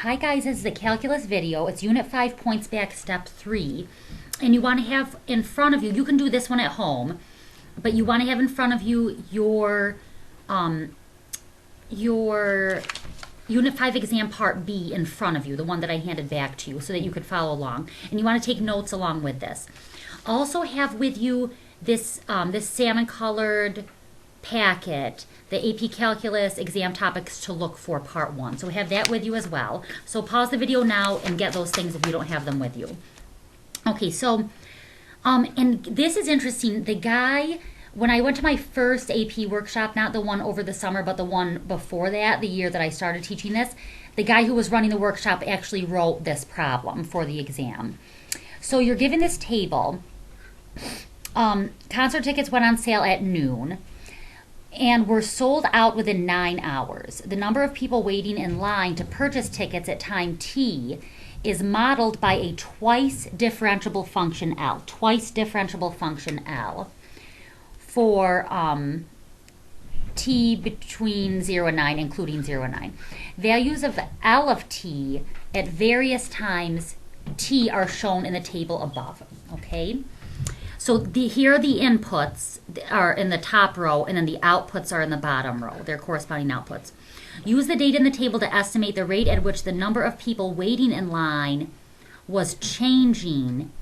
Hi guys, this is a calculus video. It's Unit 5 points back step 3. And you want to have in front of you, you can do this one at home, but you want to have in front of you your Unit 5 exam part B in front of you, the one that I handed back to you so that you could follow along. And you want to take notes along with this. Also have with you this salmon colored packet, the AP Calculus exam topics to look for part 1. So have that with you as well. So pause the video now and get those things if you don't have them with you. Okay, so, and this is interesting. The guy, when I went to my first AP workshop, not the one over the summer, but the one before that, the year that I started teaching this, the guy who was running the workshop actually wrote this problem for the exam. So you're given this table. Concert tickets went on sale at noon and were sold out within 9 hours. The number of people waiting in line to purchase tickets at time t is modeled by a twice differentiable function L. Twice differentiable function L for t between 0 and 9, including 0 and 9. Values of L of t at various times t are shown in the table above. Okay? So here are the inputs are in the top row, and then the outputs are in the bottom row, their corresponding outputs. Use the data in the table to estimate the rate at which the number of people waiting in line was changing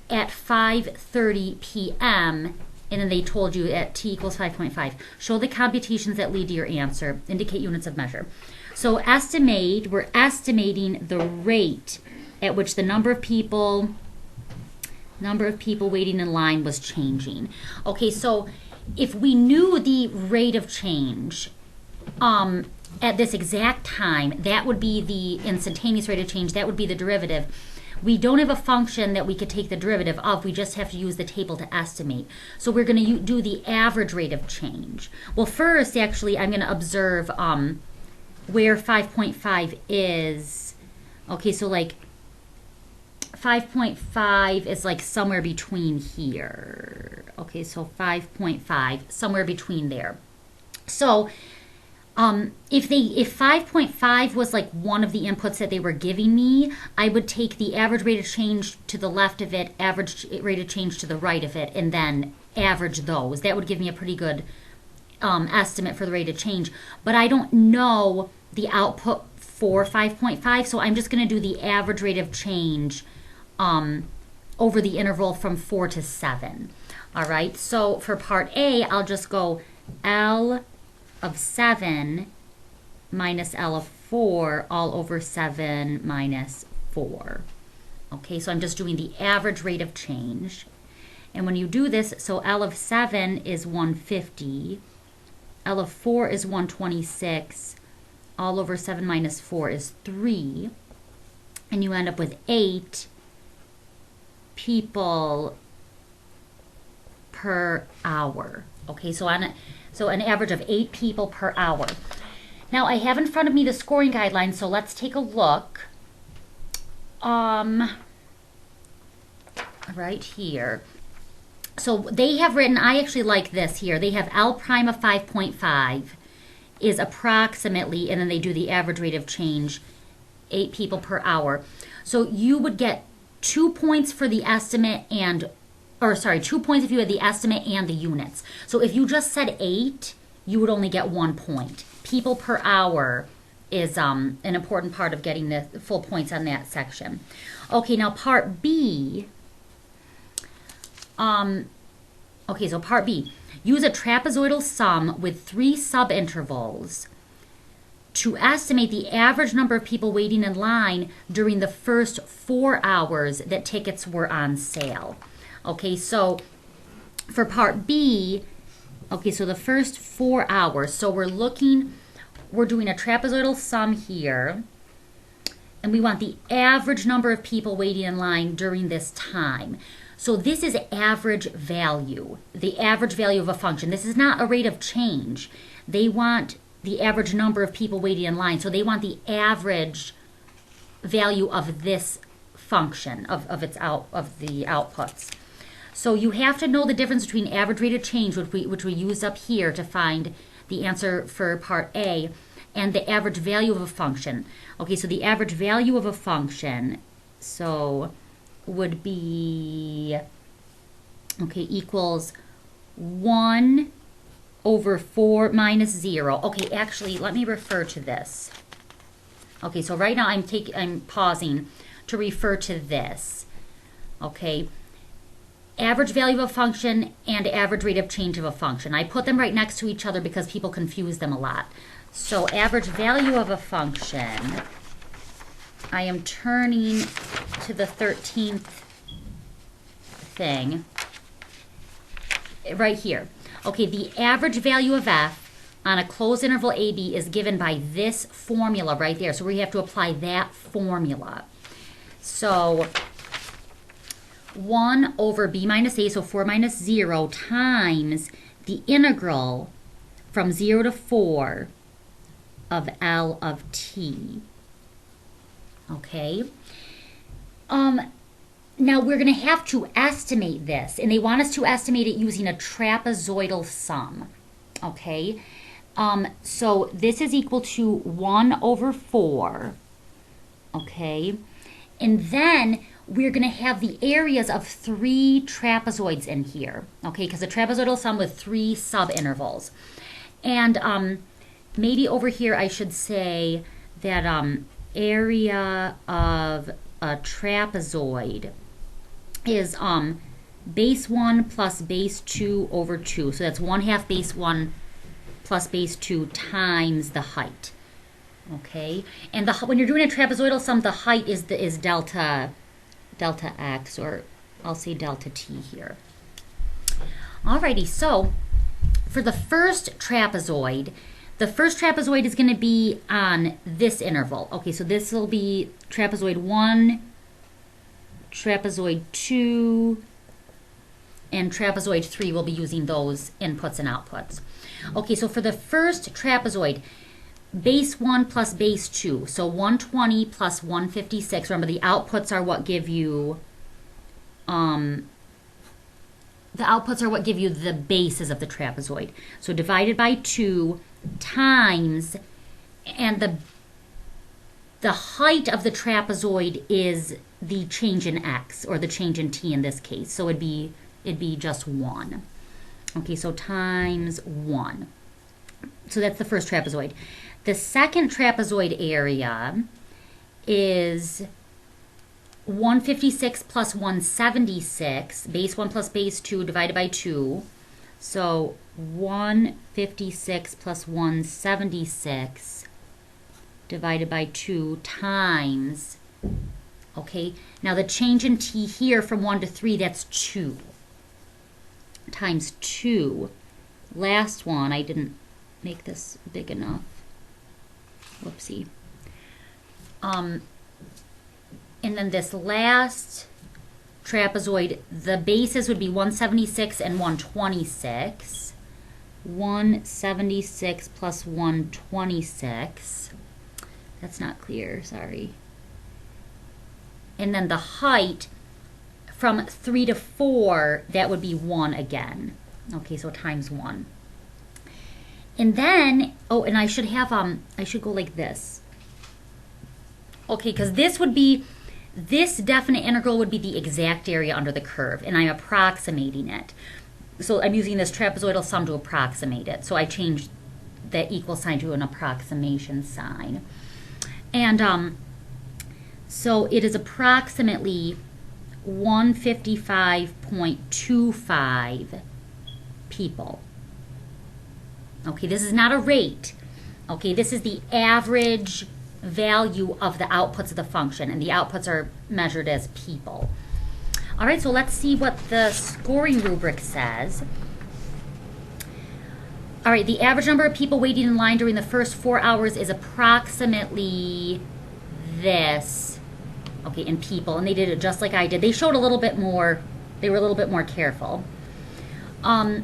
at 5:30 p.m., and then they told you at t equals 5.5. Show the computations that lead to your answer. Indicate units of measure. So we're estimating the rate at which the number of people waiting in line was changing. Okay, so if we knew the rate of change at this exact time, that would be the instantaneous rate of change, that would be the derivative. We don't have a function that we could take the derivative of, we just have to use the table to estimate. So we're going to do the average rate of change. Well, first, actually, I'm going to observe where 5.5 is. Okay, so like 5.5 is like somewhere between here. Okay, so 5.5, somewhere between there. So if 5.5 was like one of the inputs that they were giving me, I would take the average rate of change to the left of it, average rate of change to the right of it, and then average those. That would give me a pretty good estimate for the rate of change. But I don't know the output for 5.5, so I'm just going to do the average rate of change over the interval from 4 to 7. All right, so for part A, I'll just go L of 7 minus L of 4 all over 7 minus 4. Okay, so I'm just doing the average rate of change. And when you do this, so L of 7 is 150, L of 4 is 126, all over 7 minus 4 is 3, and you end up with 8 people per hour. Okay, so an average of 8 people per hour. Now I have in front of me the scoring guidelines, so let's take a look. Right here. So they have written, I actually like this here. They have L prime of 5.5 is approximately, and then they do the average rate of change, 8 people per hour. So you would get 2 points for the estimate 2 points if you had the estimate and the units. So if you just said 8, you would only get 1 point. People per hour is an important part of getting the full points on that section. Okay, now part B. Okay, so part B. Use a trapezoidal sum with 3 subintervals to estimate the average number of people waiting in line during the first 4 hours that tickets were on sale. Okay, so for part B, okay, so the first 4 hours, so we're doing a trapezoidal sum here, and we want the average number of people waiting in line during this time. So this is average value, the average value of a function. This is not a rate of change. They want the average number of people waiting in line. So they want the average value of this function, of the outputs. So you have to know the difference between average rate of change, which we used up here to find the answer for part A, and the average value of a function. Okay, so the average value of a function, so would be, okay, equals 1 over 4 minus 0. Okay, actually, let me refer to this. Okay, so right now I'm pausing to refer to this. Okay, average value of a function and average rate of change of a function. I put them right next to each other because people confuse them a lot. So average value of a function, I am turning to the 13th thing right here. Okay, the average value of f on a closed interval AB is given by this formula right there. So we have to apply that formula. So 1 over b minus a, so 4 minus 0, times the integral from 0 to 4 of L of t. Okay. Now we're going to have to estimate this, and they want us to estimate it using a trapezoidal sum. Okay. So this is equal to 1 over 4. Okay. And then we're going to have the areas of 3 trapezoids in here. Okay, because a trapezoidal sum with 3 subintervals. And maybe over here I should say that area of a trapezoid is base 1 plus base 2 over 2. So that's 1/2 base 1 plus base 2 times the height. Okay, and when you're doing a trapezoidal sum, the height is delta x, or I'll say delta t here. Alrighty, so for the first trapezoid is going to be on this interval. Okay, so this will be trapezoid 1, trapezoid 2, and trapezoid 3. Will be using those inputs and outputs. Okay, so for the first trapezoid, base 1 plus base 2, so 120 plus 156. Remember, the outputs are what give you the bases of the trapezoid. So divided by 2 times, and the height of the trapezoid is the change in x, or the change in t in this case. So it'd be just 1. Okay, so times 1. So that's the first trapezoid. The second trapezoid area is 156 plus 176, base 1 plus base 2 divided by 2. So 156 plus 176 divided by 2 times, okay, now the change in t here from 1 to 3, that's 2, times 2. Last one, I didn't make this big enough. Whoopsie. And then this last trapezoid, the bases would be 176 and 126. 176 plus 126. That's not clear, sorry. And then the height from 3 to 4, that would be 1 again. Okay, so times 1. And then, oh, and I should have, I should go like this. Okay, because this definite integral would be the exact area under the curve, and I'm approximating it. So I'm using this trapezoidal sum to approximate it. So I changed the equal sign to an approximation sign. And so it is approximately 155.25 people. Okay, this is not a rate. Okay, this is the average value of the outputs of the function, and the outputs are measured as people. All right, so let's see what the scoring rubric says. All right, the average number of people waiting in line during the first 4 hours is approximately this. Okay, in people, and they did it just like I did. They showed a little bit more, they were a little bit more careful. And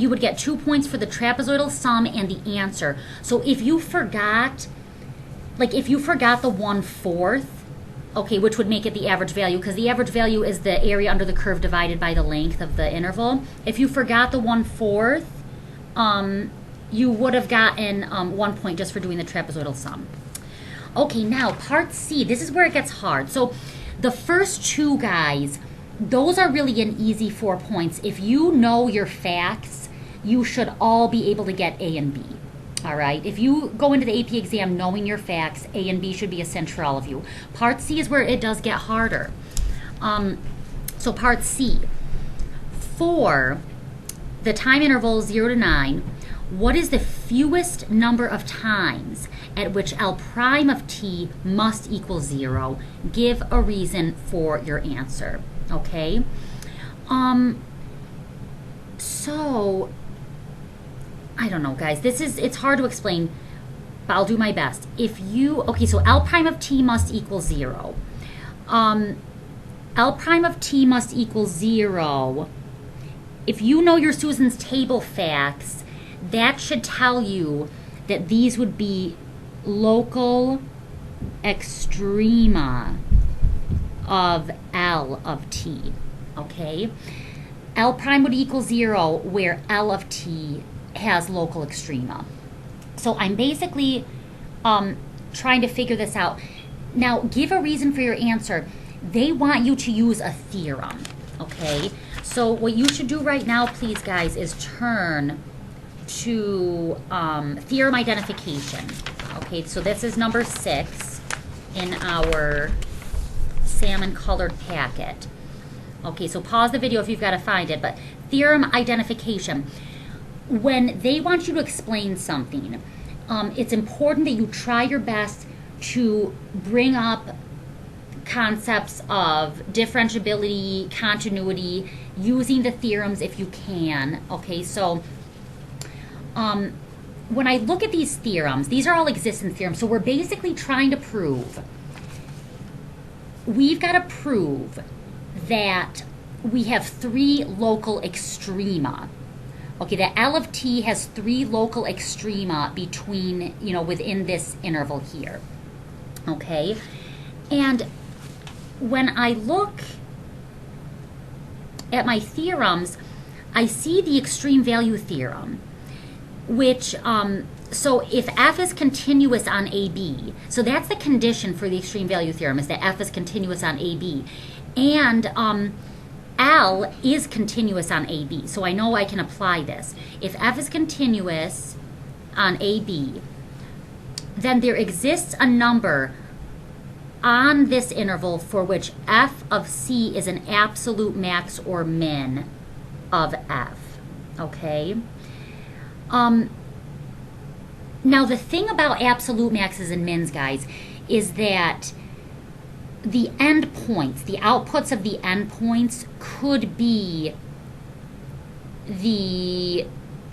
you would get 2 points for the trapezoidal sum and the answer. So if you forgot, like if you forgot the 1/4, okay, which would make it the average value, because the average value is the area under the curve divided by the length of the interval. If you forgot the 1/4, you would have gotten 1 point just for doing the trapezoidal sum. Okay, now part C, this is where it gets hard. So the first two guys, those are really an easy 4 points. If you know your facts, you should all be able to get A and B. All right, if you go into the AP exam knowing your facts, A and B should be a cinch for all of you. Part C is where it does get harder. So part C, for the time interval 0 to 9, what is the fewest number of times at which L prime of t must equal 0? Give a reason for your answer, okay? So, I don't know, guys. It's hard to explain, but I'll do my best. Okay, so L prime of t must equal 0. L prime of t must equal 0. If you know your Susan's table facts, that should tell you that these would be local extrema of L of t, okay? L prime would equal 0 where L of t has local extrema. So I'm basically trying to figure this out. Now, give a reason for your answer. They want you to use a theorem, okay? So what you should do right now, please, guys, is turn to theorem identification. Okay, so this is number 6 in our salmon colored packet. Okay, so pause the video if you've got to find it, but theorem identification. When they want you to explain something, it's important that you try your best to bring up concepts of differentiability, continuity, using the theorems if you can. Okay, so when I look at these theorems, these are all existence theorems, so we're basically trying to prove, we've got to prove that we have 3 local extrema. Okay, that L of t has 3 local extrema between, within this interval here. Okay, and when I look at my theorems, I see the extreme value theorem, which, so if f is continuous on AB, so that's the condition for the extreme value theorem, is that f is continuous on AB. And L is continuous on AB, so I know I can apply this. If f is continuous on AB, then there exists a number on this interval for which f of c is an absolute max or min of f, okay? Now the thing about absolute maxes and mins, guys, is that the endpoints, the outputs of the endpoints could be the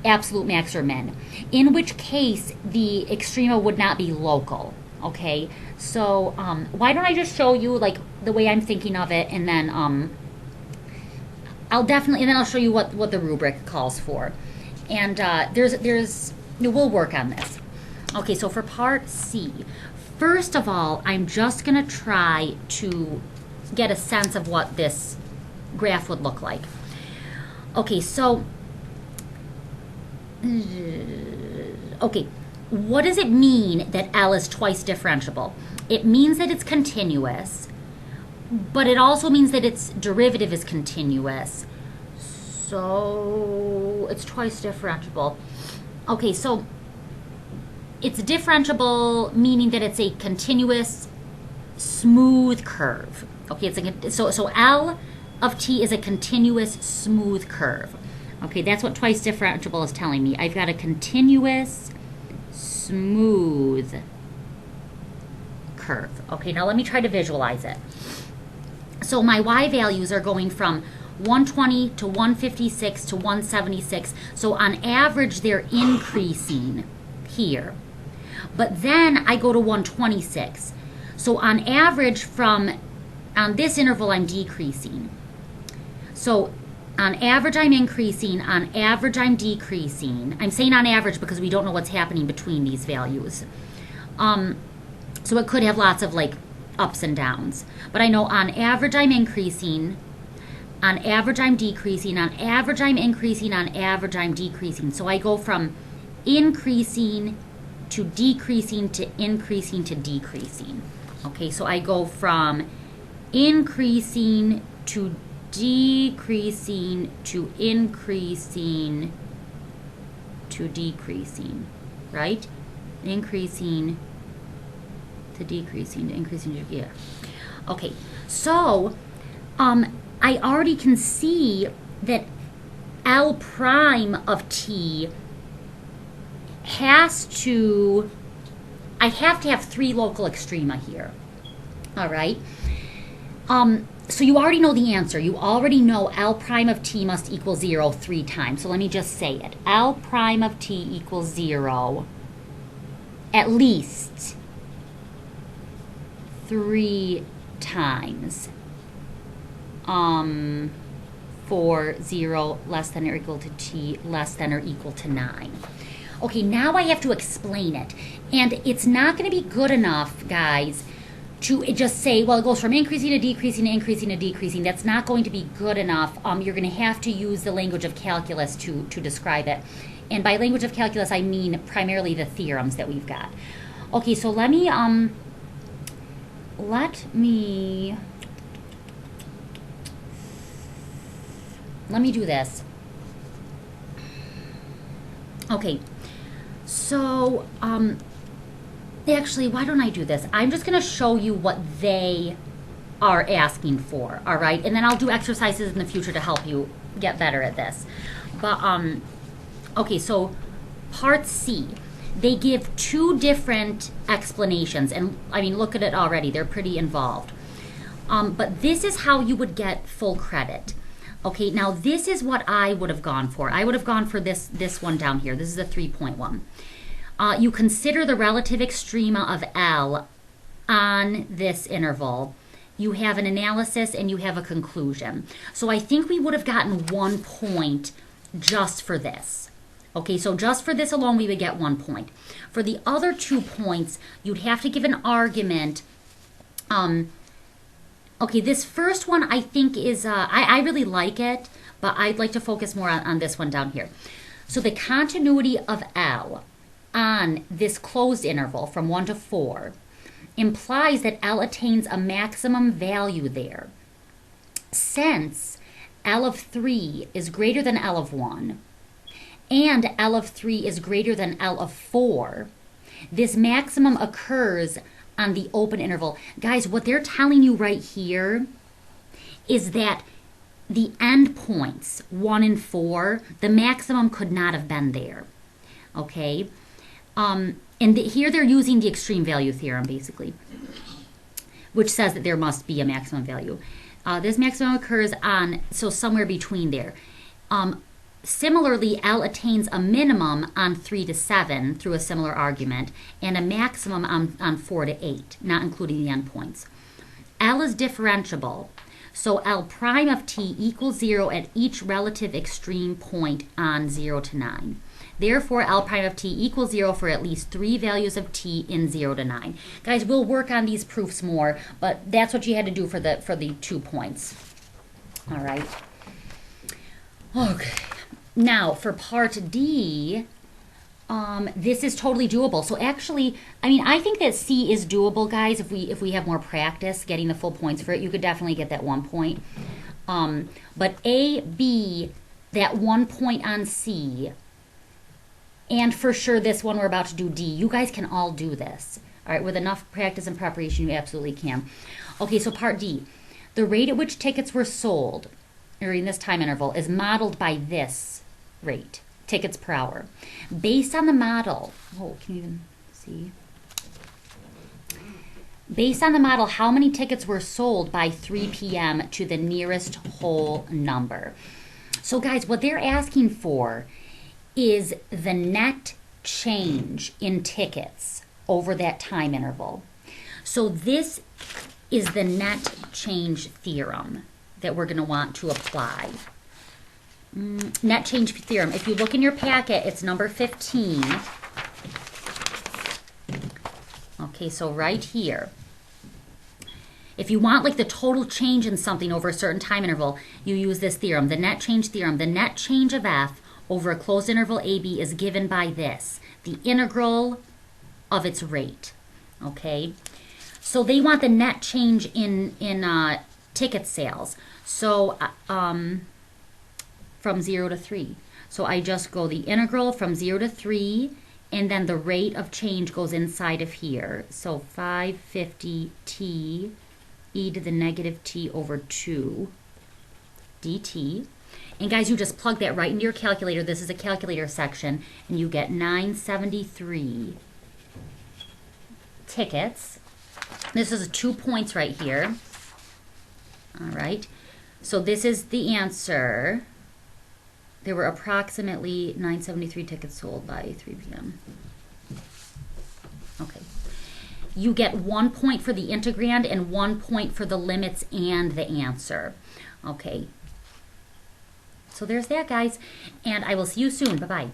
absolute max or min, in which case the extrema would not be local, okay? So why don't I just show you like the way I'm thinking of it, and then I'll show you what the rubric calls for. And we'll work on this. Okay, so for part C, first of all, I'm just going to try to get a sense of what this graph would look like. Okay, so, okay, what does it mean that L is twice differentiable? It means that it's continuous, but it also means that its derivative is continuous. So it's twice differentiable. Okay, so it's differentiable, meaning that it's a continuous, smooth curve. Okay, so L of t is a continuous, smooth curve. Okay, that's what twice differentiable is telling me. I've got a continuous, smooth curve. Okay, now let me try to visualize it. So my y values are going from 120 to 156 to 176. So on average, they're increasing here. But then I go to 126. So on average on this interval, I'm decreasing. So on average, I'm increasing. On average, I'm decreasing. I'm saying on average because we don't know what's happening between these values. So it could have lots of like ups and downs. But I know on average, I'm increasing. On average, I'm decreasing. On average, I'm increasing. On average, I'm decreasing. So I go from increasing to decreasing to increasing to decreasing. Okay, so I go from increasing to decreasing to increasing to decreasing, right? Increasing to decreasing to increasing to, yeah. Okay, so I already can see that L prime of t has to, I have to have 3 local extrema here. All right. So you already know the answer. You already know L prime of t must equal 0 3 times. So let me just say it. L prime of t equals 0 at least 3 times for 0 less than or equal to t less than or equal to 9. Okay, now I have to explain it. And it's not going to be good enough, guys, to just say, well, it goes from increasing to decreasing to increasing to decreasing. That's not going to be good enough. You're going to have to use the language of calculus to describe it. And by language of calculus, I mean primarily the theorems that we've got. Okay, so let me do this. Okay, so actually, why don't I do this? I'm just going to show you what they are asking for, all right? And then I'll do exercises in the future to help you get better at this. But, okay, so part C, they give 2 different explanations. And, I mean, look at it already. They're pretty involved. But this is how you would get full credit. Okay, now this is what I would have gone for. I would have gone for this one down here. This is a 3.1. You consider the relative extrema of L on this interval. You have an analysis and you have a conclusion. So I think we would have gotten 1 point just for this. Okay, so just for this alone, we would get 1 point. For the other 2 points, you'd have to give an argument. Okay, this first one I think is, I really like it, but I'd like to focus more on this one down here. So the continuity of L on this closed interval from 1 to 4 implies that L attains a maximum value there. Since L of 3 is greater than L of 1 and L of 3 is greater than L of 4, this maximum occurs on the open interval. Guys, what they're telling you right here is that the endpoints 1 and 4, the maximum could not have been there. Okay? And here they're using the extreme value theorem, basically, which says that there must be a maximum value. This maximum occurs on, so somewhere between there. Similarly, L attains a minimum on 3 to 7 through a similar argument, and a maximum on 4 to 8, not including the endpoints. L is differentiable, so L prime of t equals 0 at each relative extreme point on 0 to 9. Therefore, L prime of t equals 0 for at least 3 values of t in 0 to 9. Guys, we'll work on these proofs more, but that's what you had to do for the 2 points. All right. Okay. Now, for part D, this is totally doable. So actually, I mean, I think that C is doable, guys. If we have more practice getting the full points for it, you could definitely get that 1 point. But A, B, that 1 point on C, and for sure this one we're about to do, D. You guys can all do this. All right, with enough practice and preparation, you absolutely can. Okay, so part D. The rate at which tickets were sold during this time interval is modeled by this rate, tickets per hour. Based on the model, oh, can you even see? Based on the model, how many tickets were sold by 3 p.m. to the nearest whole number? So guys, what they're asking for is the net change in tickets over that time interval. So this is the net change theorem that we're going to want to apply. Net change theorem. If you look in your packet, it's number 15. Okay, so right here. If you want like the total change in something over a certain time interval, you use this theorem, the net change theorem. The net change of F over a closed interval AB is given by this, the integral of its rate. Okay, so they want the net change in ticket sales. So from 0 to 3. So I just go the integral from 0 to 3, and then the rate of change goes inside of here. So 550t e to the negative t over 2 dt. And guys, you just plug that right into your calculator. This is a calculator section, and you get 973 tickets. This is 2 points right here. All right. So this is the answer. There were approximately 973 tickets sold by 3 p.m. Okay. You get 1 point for the integrand and 1 point for the limits and the answer. Okay. So there's that, guys. And I will see you soon. Bye-bye.